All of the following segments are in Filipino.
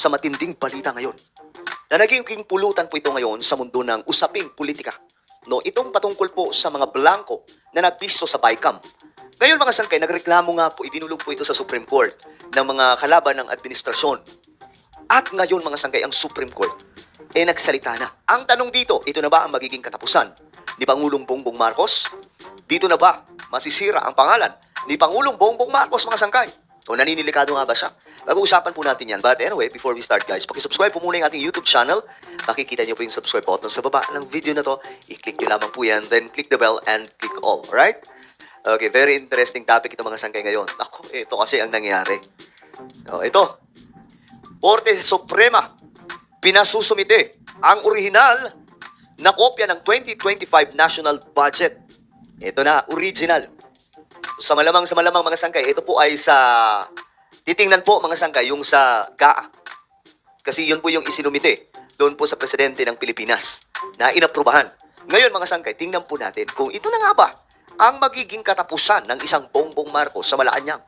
sa matinding balita ngayon na naging pulutan po ito ngayon sa mundo ng usaping politika. No, itong patungkol po sa mga blanco na nabisto sa BICAM. Ngayon mga sangkay, nagreklamo nga po, idinulog po ito sa Supreme Court ng mga kalaban ng administrasyon. At ngayon mga sangkay, ang Supreme Court nagsalita na. Ang tanong dito, ito na ba ang magiging katapusan ni Pangulong Bongbong Marcos? Dito na ba masisira ang pangalan ni Pangulong Bongbong Marcos mga sangkay? O naninilikado nga ba siya? Pag-uusapan po natin yan. But anyway, before we start guys, pakisubscribe po muna yung ating YouTube channel. Makikita nyo po yung subscribe button sa baba ng video na to. I-click nyo lamang po yan. Then click the bell and click all. Alright? Okay, very interesting topic ito mga sangkay ngayon. Ako, ito kasi ang nangyari. Ito. Korte Suprema. Pinasusumite ang orihinal na kopya ng 2025 National Budget. Ito na, original. Sa malamang mga sangkay, ito po ay sa, titingnan po mga sangkay, yung sa GAA. Kasi yun po yung isinumite doon po sa presidente ng Pilipinas na inaprubahan. Ngayon mga sangkay, tingnan po natin kung ito na nga ba ang magiging katapusan ng isang Bongbong Marcos sa Malacanang.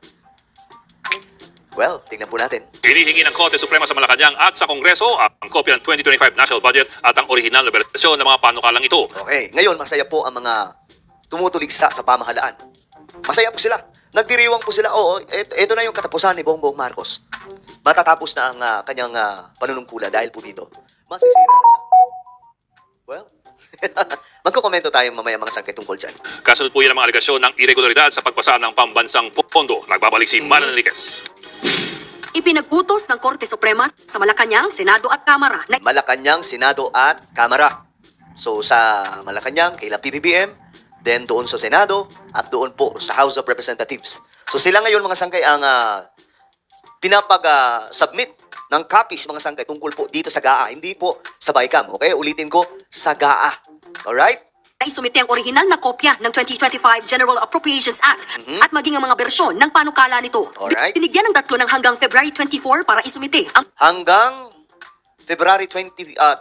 Well, tingnan po natin. Hinihingi ng Korte Suprema sa Malacanang at sa Kongreso ang kopya ng 2025 National Budget at ang orihinal na bersyon ng mga panukalang ito. Okay, ngayon masaya po ang mga tumutuligsa sa pamahalaan. Masaya po sila. Nagdiriwang po sila. Oo, ito na yung katapusan ni Bongbong Marcos. Matatapos na ang kanyang panunungkulan dahil po dito. Masisira na siya. Well, magkukomento tayo mamaya mga sangkay tungkol dyan. Kasunod po yan ang mga alegasyon ng irregularidad sa pagpasa ng pambansang pondo. Nagbabalik si Malan Enriquez. Ipinagputos ng Korte Suprema sa Malacanang, Senado at Kamara na Malacanang, Senado at Kamara. So sa Malacanang, kay PBBM, then doon sa Senado, at doon po sa House of Representatives. So sila ngayon mga sangkay ang pinapag-submit ng copies mga sangkay tungkol po dito sa GAA, hindi po sa BICAM. Okay, ulitin ko, sa GAA. Alright? isumite ang orihinal na kopya ng 2025 General Appropriations Act at maging ang mga bersyon ng panukala nito. Alright. Binigyan ng tatlo ng hanggang February 24 para isumite ang Hanggang February 24.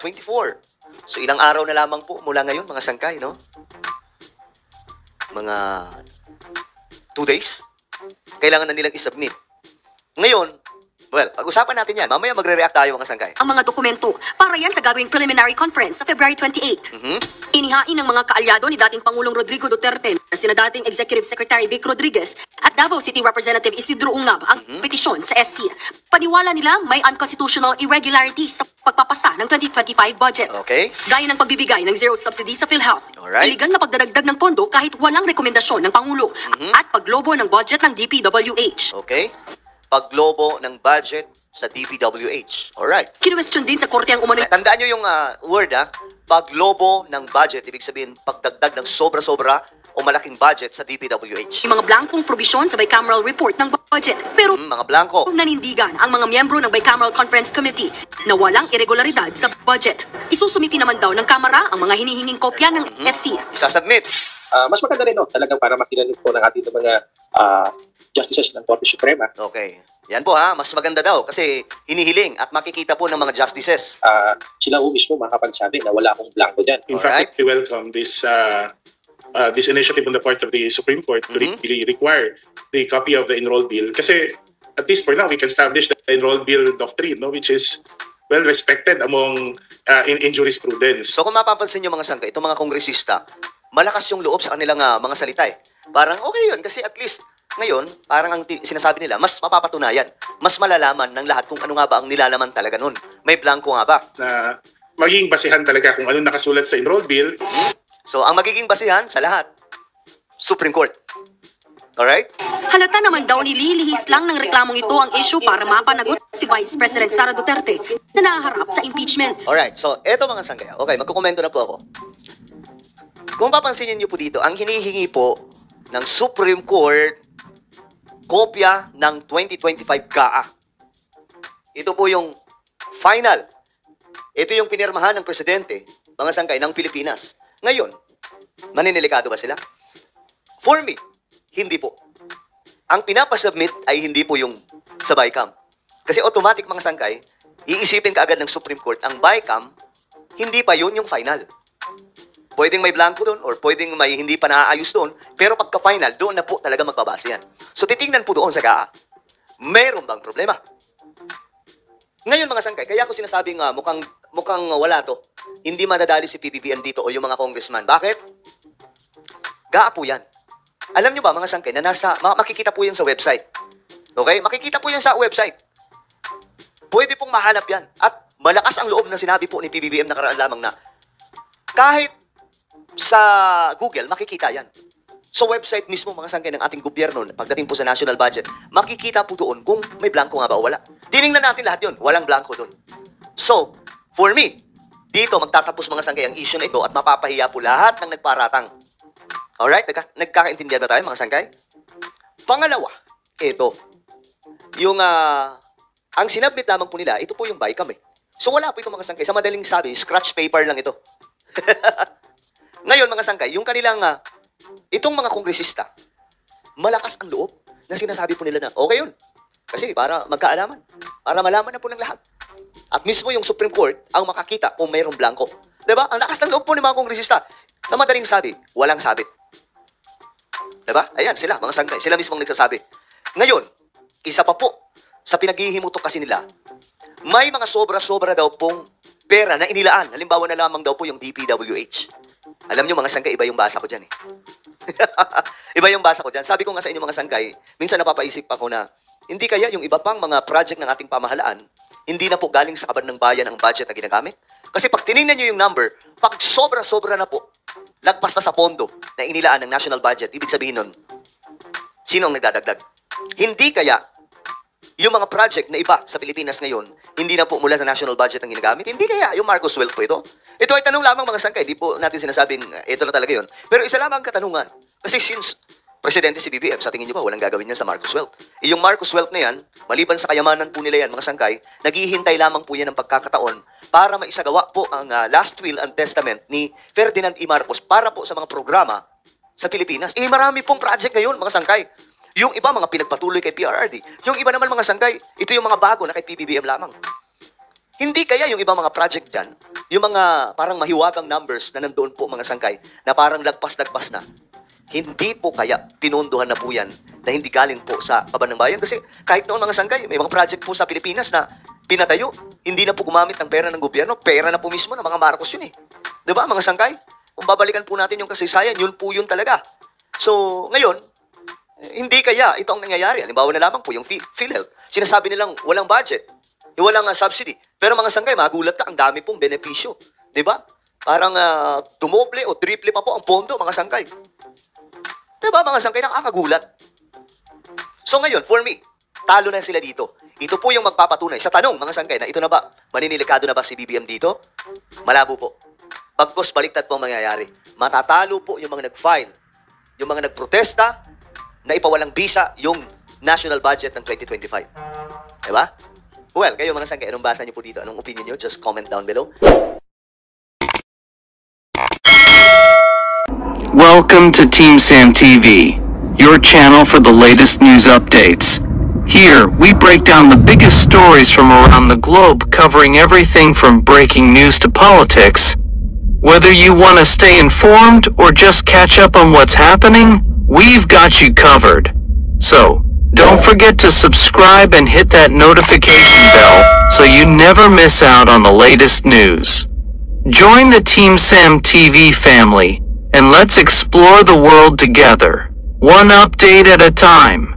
So ilang araw na lamang po mula ngayon mga sangkay, no? Mga 2 days. Kailangan na nilang isubmit. Ngayon, well, pag-usapan natin yan. Mamaya magre-react tayo mga sangkay. ang mga dokumento para yan sa gagawing preliminary conference sa February 28. Inihain ng mga kaalyado ni dating Pangulong Rodrigo Duterte na sina dating Executive Secretary Vic Rodriguez at Davao City Representative Isidro Ungab ang petisyon sa SC. Paniwala nila may unconstitutional irregularities sa pagpapasa ng 2025 budget. Okay. Gaya ng pagbibigay ng zero subsidy sa PhilHealth, Alright. iligal na pagdadagdag ng pondo kahit walang rekomendasyon ng Pangulo, at paglobo ng budget ng DPWH. Okay? Paglobo ng budget sa DPWH. Alright. Kinwestiyon din sa korte ang umano'y Tandaan nyo yung word, paglobo ng budget. Ibig sabihin, pagdagdag ng sobra-sobra o malaking budget sa DPWH. mga blankong probisyon sa bicameral report ng budget. Pero Mga blanco. nanindigan ang mga miyembro ng Bicameral Conference Committee na walang irregularidad sa budget. Isusumiti naman daw ng Kamara ang mga hinihinging kopya ng SC. Isasubmit. Mas maganda rin, no? Talagang para makilala po ng ating mga justices ng Korte Suprema. Okay. Yan po mas maganda daw kasi hinihiling at makikita po ng mga justices. Sila po mismo makapagsabi na wala akong blanco dyan. In Alright. fact, we welcome this initiative on the part of the Supreme Court to really require the copy of the enrolled bill. Kasi at least for now, we can establish the enrolled bill doctrine, no, which is well respected among in jurisprudence. So kung mapapansin nyo mga sangka, itong mga kongresista, malakas yung loob sa kanilang mga salita Parang okay yun kasi at least ngayon, parang ang sinasabi nila, mas mapapatunayan, mas malalaman ng lahat kung ano nga ba ang nilalaman talaga nun. May blanco nga ba? Na maging basihan talaga kung ano nakasulat sa enrolled bill. So ang magiging basihan sa lahat, Supreme Court. Alright? Halata naman daw nililihis lang ng reklamong ito ang issue para mapanagot si Vice President Sara Duterte na nahaharap sa impeachment. Alright, so eto mga sanggaya. Okay, magkukomento na po ako. Kung papansinin niyo po dito, ang hinihingi po ng Supreme Court, kopya ng 2025 GAA. Ito po yung final. Ito yung pinirmahan ng presidente, mga sangkay, ng Pilipinas. Ngayon, maninilikado ba sila? For me, hindi po. Ang pinapasubmit ay hindi po yung sa BICAM. Kasi automatic mga sangkay, iisipin kaagad ng Supreme Court, ang BICAM, hindi pa yun yung final. Pwedeng may blanco doon or pwedeng may hindi pa naaayos doon, pero pagka-final, doon na po talaga magbabase yan. So titingnan po doon sa GAA, meron bang problema? Ngayon mga sangkay, kaya ko sinasabing mukhang wala to. Hindi madadali si PBBM dito o yung mga congressman. Bakit? Gaapo yan. Alam nyo ba mga sangkay na makikita po yan sa website. Okay? Makikita po yan sa website. Pwede pong mahanap yan. At malakas ang loob na sinabi po ni PBBM nakaraan lamang na kahit sa Google, makikita yan. Sa website mismo, mga sangkay ng ating gobyerno, pagdating po sa national budget, makikita po doon kung may blanco nga ba o wala. Tiningnan natin lahat yun. Walang blanco doon. So, for me, dito magtatapos mga sangkay ang issue na ito at mapapahiya po lahat ng nagparatang. Alright? Nagkakaintindihan ba tayo mga sangkay? Pangalawa, ito. Yung, ang sinabit lamang po nila, ito po yung BICAM eh. So, wala po itong mga sangkay. Sa madaling sabi, scratch paper lang ito. Ngayon, mga sangkay, yung kanilang, itong mga kongresista, malakas ang loob na sinasabi po nila na, okay yun. Kasi para magkaalaman, para malaman na po ng lahat. At mismo yung Supreme Court ang makakita kung mayroong blanco. Diba? Ang lakas ng loob po ng mga kongresista. Sa madaling sabi, walang sabit. Diba? Ayan, sila, mga sangkay. Sila mismong nagsasabi. Ngayon, isa pa po, sa pinaghihimutok kasi nila, may mga sobra-sobra daw pong pera na inilaan. Halimbawa na lamang daw po yung DPWH. Alam nyo mga sangkay, iba yung basa ko dyan eh. Iba yung basa ko dyan. Sabi ko nga sa inyo mga sangkay, minsan napapaisip ako na, hindi kaya yung iba pang mga project ng ating pamahalaan, hindi na po galing sa kaban ng bayan ang budget na ginagamit? Kasi pag tinignan nyo yung number, pag sobra-sobra na po, lagpas na sa pondo na inilaan ng national budget, ibig sabihin nun, sino ang nagdadagdag? Hindi kaya yung mga project na iba sa Pilipinas ngayon, hindi na po mula sa national budget ang ginagamit. Hindi kaya yung Marcos Wealth po ito. Ito ay tanong lamang mga sangkay. Di po natin sinasabing ito na talaga yun. Pero isa lamang ang katanungan. Kasi since presidente si BBM, sa tingin niyo ba walang gagawin niya sa Marcos Wealth? Yung Marcos Wealth na yan, maliban sa kayamanan po nila yan mga sangkay, naghihintay lamang po yan ng pagkakataon para maisagawa po ang last will and testament ni Ferdinand E. Marcos para po sa mga programa sa Pilipinas. Marami pong project ngayon mga sangkay. Yung iba, mga pinagpatuloy kay PRRD. Yung iba naman, mga sangkay, ito yung mga bago na kay PBBM lamang. Hindi kaya yung ibang mga project dyan, yung mga parang mahiwagang numbers na nandoon po, mga sangkay, na parang lagpas-lagpas na. Hindi po kaya pinunduhan na po yan na hindi galing po sa kaban ng bayan. Kasi kahit noon, mga sangkay, may mga project po sa Pilipinas na pinatayo, hindi na po gumamit ng pera ng gobyerno, pera na po mismo ng mga Marcos yun eh. Diba, mga sangkay? Kung babalikan po natin yung kasaysayan, yun po yun talaga. So, ngayon, hindi kaya ito ang nangyayari. Halimbawa na lamang po yung PhilHealth. Sinasabi nilang walang budget, walang subsidy. Pero mga sangkay, magulat ka, ang dami pong benepisyo. Diba? Parang dumoble o triple pa po ang pondo, mga sangkay. Diba, mga sangkay, nakakagulat. So ngayon, for me, talo na sila dito. Ito po yung magpapatunay. Sa tanong, mga sangkay, na ito na ba, maninilikado na ba si BBM dito? Malabo po. Pagkos baliktad po ang mangyayari. Matatalo po yung mga nag-file, yung mga nagprotesta, na ipawalang bisa yung national budget ng 2025. Diba? Well, kayo mga sangkay, anong basa niyo po dito? Anong opinion niyo? Just comment down below. Welcome to Team Sam TV, your channel for the latest news updates. Here, we break down the biggest stories from around the globe, covering everything from breaking news to politics. Whether you want to stay informed or just catch up on what's happening, we've got you covered. So, don't forget to subscribe and hit that notification bell so you never miss out on the latest news. Join the Team Sam TV family, and let's explore the world together, one update at a time.